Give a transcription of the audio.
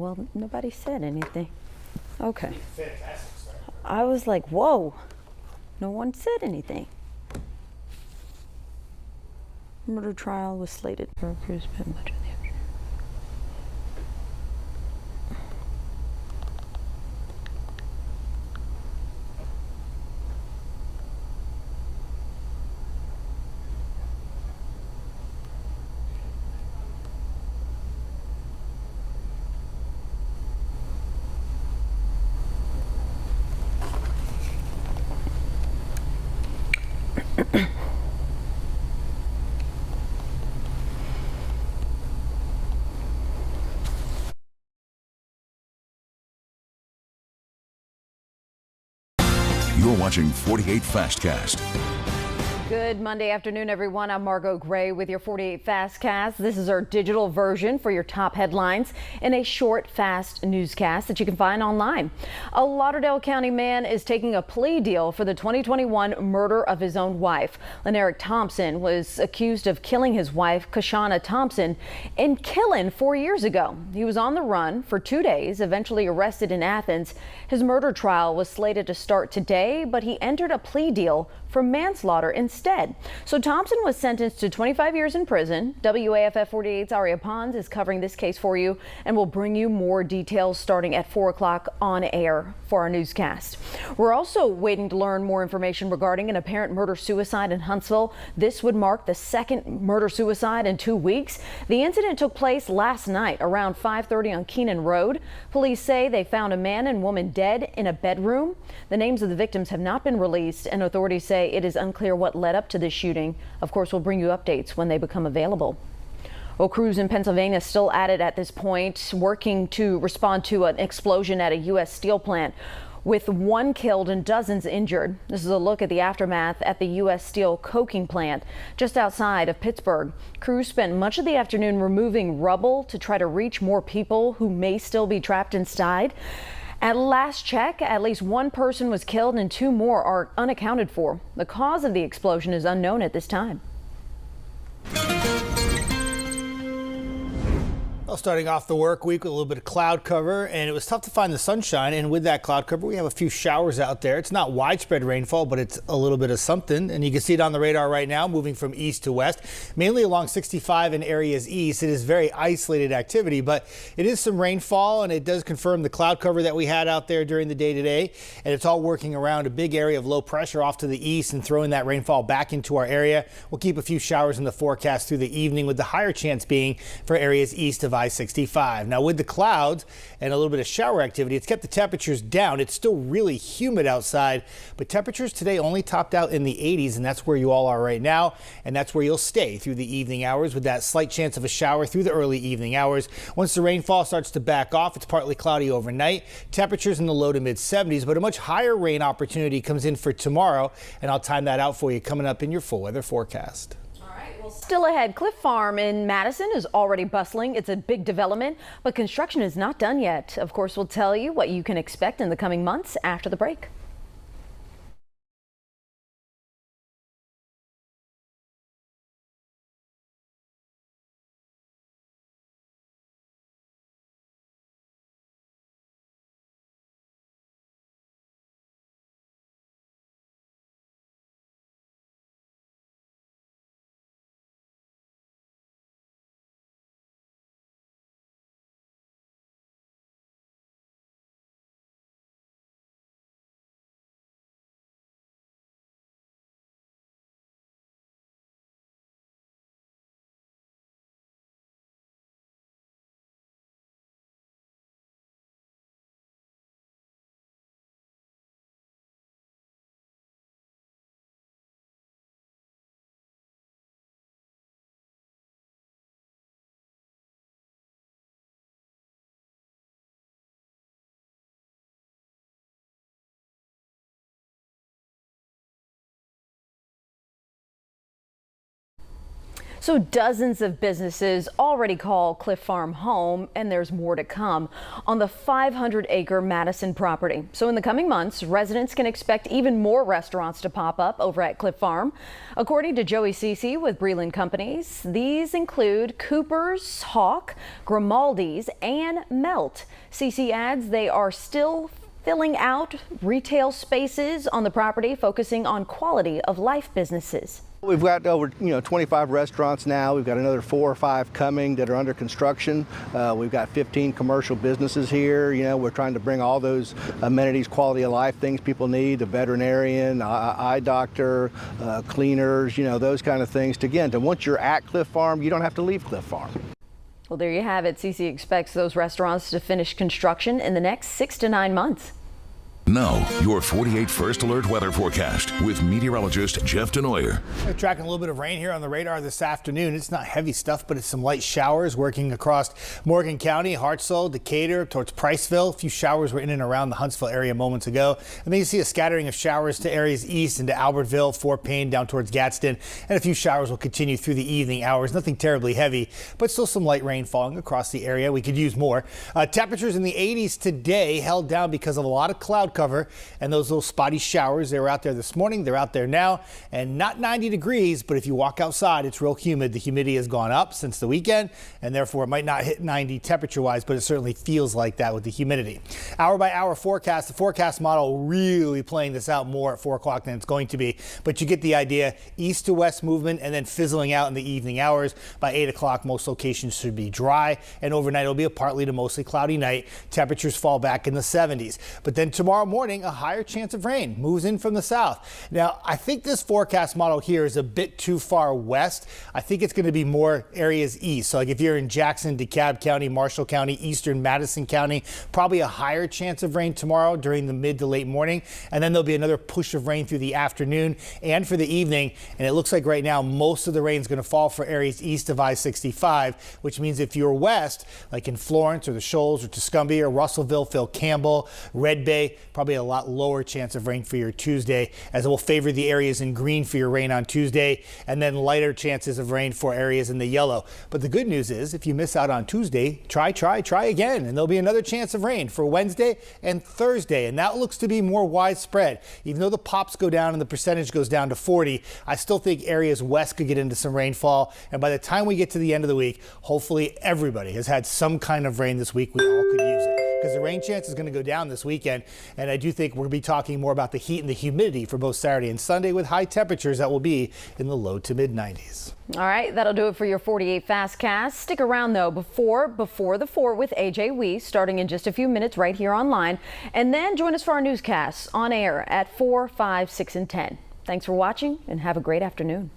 well, nobody said anything. Okay. Fantastic start. I was like, whoa, no one said anything. Murder trial was slated for Cruz spent much of the afternoon. You're watching 48 Fastcast. Good Monday afternoon, everyone. I'm Margot Gray with your 48 Fastcast. This is our digital version for your top headlines in a short, fast newscast that you can find online. A Lauderdale County man is taking a plea deal for the 2021 murder of his own wife. Lenerick Thompson was accused of killing his wife, Kashana Thompson, in Killen 4 years ago. He was on the run for 2 days, eventually arrested in Athens. His murder trial was slated to start today, but he entered a plea deal for manslaughter instead. So Thompson was sentenced to 25 years in prison. WAFF 48's Aria Pons is covering this case for you and will bring you more details starting at 4 o'clock on air for our newscast. We're also waiting to learn more information regarding an apparent murder-suicide in Huntsville. This would mark the second murder-suicide in 2 weeks. The incident took place last night around 5:30 on Keenan Road. Police say they found a man and woman dead in a bedroom. The names of the victims have not been released, and authorities say it is unclear what led up to this shooting. Of course, we'll bring you updates when they become available. Well, crews in Pennsylvania still at it at this point, working to respond to an explosion at a U.S. steel plant with 1 killed and dozens injured. This is a look at the aftermath at the U.S. Steel coking plant just outside of Pittsburgh. Crews spent much of the afternoon removing rubble to try to reach more people who may still be trapped inside. At last check, at least 1 person was killed and 2 more are unaccounted for. The cause of the explosion is unknown at this time. Well, starting off the work week with a little bit of cloud cover, and it was tough to find the sunshine. And with that cloud cover, we have a few showers out there. It's not widespread rainfall, but it's a little bit of something. And you can see it on the radar right now, moving from east to west, mainly along 65 in areas east. It is very isolated activity, but it is some rainfall, and it does confirm the cloud cover that we had out there during the day today. And it's all working around a big area of low pressure off to the east and throwing that rainfall back into our area. We'll keep a few showers in the forecast through the evening, with the higher chance being for areas east of I-65. Now, with the clouds and a little bit of shower activity, it's kept the temperatures down. It's still really humid outside, but temperatures today only topped out in the 80s, and that's where you all are right now, and that's where you'll stay through the evening hours, with that slight chance of a shower through the early evening hours. Once the rainfall starts to back off, it's partly cloudy overnight. Temperatures in the low to mid 70s, but a much higher rain opportunity comes in for tomorrow, and I'll time that out for you coming up in your full weather forecast. Still ahead, Clift Farm in Madison is already bustling. It's a big development, but construction is not done yet. Of course, we'll tell you what you can expect in the coming months after the break. So dozens of businesses already call Clift Farm home, and there's more to come on the 500-acre Madison property. So in the coming months, residents can expect even more restaurants to pop up over at Clift Farm. According to Joey Cece with Breland Companies, these include Cooper's, Hawk, Grimaldi's, and Melt. Cece adds they are still filling out retail spaces on the property, focusing on quality of life businesses. We've got over 25 restaurants now. We've got another 4 or 5 coming that are under construction. We've got 15 commercial businesses here. We're trying to bring all those amenities, quality of life things people need, the veterinarian, eye doctor, cleaners, those kind of things. To once you're at Clift Farm, you don't have to leave Clift Farm. Well, there you have it. Cece expects those restaurants to finish construction in the next 6 to 9 months. Now, your 48 First Alert weather forecast with meteorologist Jeff Denoyer. We're tracking a little bit of rain here on the radar this afternoon. It's not heavy stuff, but it's some light showers working across Morgan County, Hartselle, Decatur, towards Priceville. A few showers were in and around the Huntsville area moments ago. And then you see a scattering of showers to areas east into Albertville, Fort Payne, down towards Gadsden. And a few showers will continue through the evening hours. Nothing terribly heavy, but still some light rain falling across the area. We could use more. Temperatures in the 80s today, held down because of a lot of cloud cover and those little spotty showers. They were out there this morning. They're out there now, and not 90 degrees, but if you walk outside, it's real humid. The humidity has gone up since the weekend, and therefore it might not hit 90 temperature wise, but it certainly feels like that with the humidity. Hour by hour forecast, the forecast model really playing this out more at 4 o'clock than it's going to be, but you get the idea. East to west movement and then fizzling out in the evening hours. By 8 o'clock, most locations should be dry, and overnight it'll be a partly to mostly cloudy night. Temperatures fall back in the 70s, but then tomorrow morning, a higher chance of rain moves in from the south. Now, I think this forecast model here is a bit too far west. I think it's going to be more areas east. So like if you're in Jackson, DeKalb County, Marshall County, eastern Madison County, probably a higher chance of rain tomorrow during the mid to late morning. And then there'll be another push of rain through the afternoon and for the evening. And it looks like right now most of the rain is going to fall for areas east of I-65, which means if you're west, like in Florence or the Shoals or Tuscumbia or Russellville, Phil Campbell, Red Bay, probably a lot lower chance of rain for your Tuesday, as it will favor the areas in green for your rain on Tuesday, and then lighter chances of rain for areas in the yellow. But the good news is if you miss out on Tuesday, try again, and there'll be another chance of rain for Wednesday and Thursday, and that looks to be more widespread. Even though the pops go down and the percentage goes down to 40, I still think areas west could get into some rainfall, and by the time we get to the end of the week, hopefully everybody has had some kind of rain this week. We all could use it, because the rain chance is going to go down this weekend, and I do think we're going to be talking more about the heat and the humidity for both Saturday and Sunday, with high temperatures that will be in the low to mid 90s. All right, that'll do it for your 48 Fastcast. Stick around though before the 4 with AJ Weiss, starting in just a few minutes right here online, and then join us for our newscasts on air at 4, 5, 6, and 10. Thanks for watching and have a great afternoon.